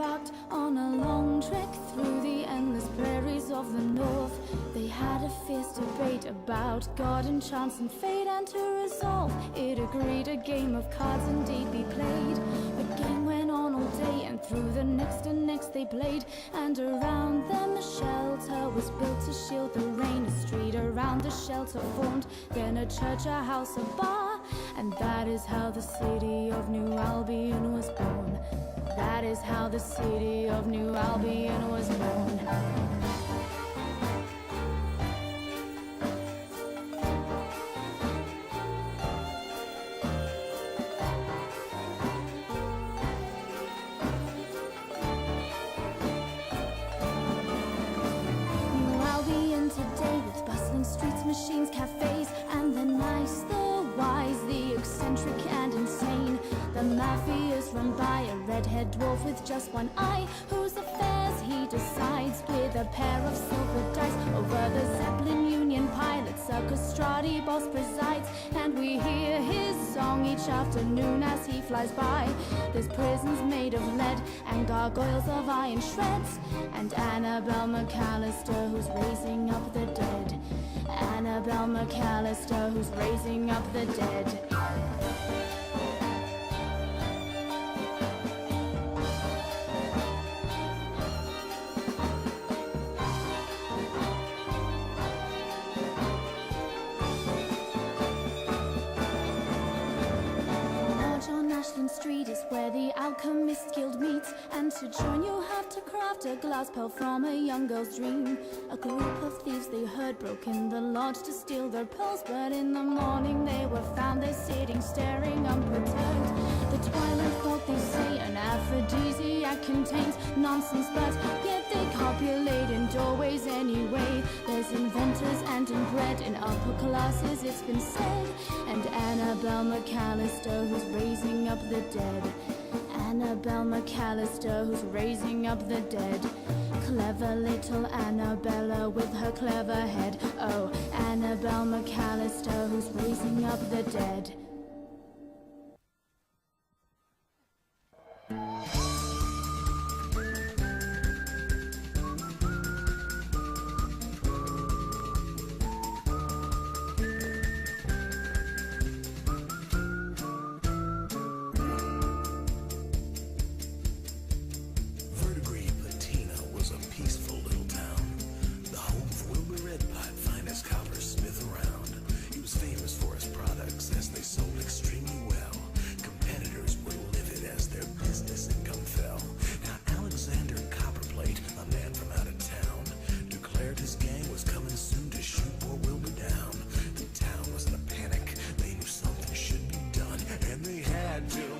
embarked on a long trek through the endless prairies of the north. They had a fierce debate about God and chance and fate, and to resolve it agreed a game of cards indeed be played. The game went on all day, and through the next and next they played, and around them a shelter was built to shield the rain. A street around the shelter formed, then a church, a house, a bar, and that is how the city of New Albion was born. That is how the city of New Albion was born. New Albion today, with bustling streets, machines, cafes, and the nice, the wise, the eccentric and insane. The mafia's run by a red-haired dwarf with just one eye, whose affairs he decides with a pair of silver dice. Over the Zeppelin Union pilot Circus Strati boss presides, and we hear his song each afternoon as he flies by. There's prisons made of lead and gargoyles of iron shreds, and Annabelle McAllister who's raising up the dead. Annabelle McAllister who's raising up the dead. Street is where the alchemist guild meets, and to join you have to craft a glass pearl from a young girl's dream. A group of thieves they heard broke in the lodge to steal their pearls, but in the morning they were found there sitting staring unperturbed. The twilight thought, they say, an aphrodisiac contains nonsense, but yet they copulate in doorways anyway. There's inventors and inbred in upper classes, it's been said, and Annabelle McAllister who's raising up the dead. Annabelle McAllister who's raising up the dead. Clever little Annabella with her clever head. Oh, Annabelle McAllister who's raising up the dead. Had to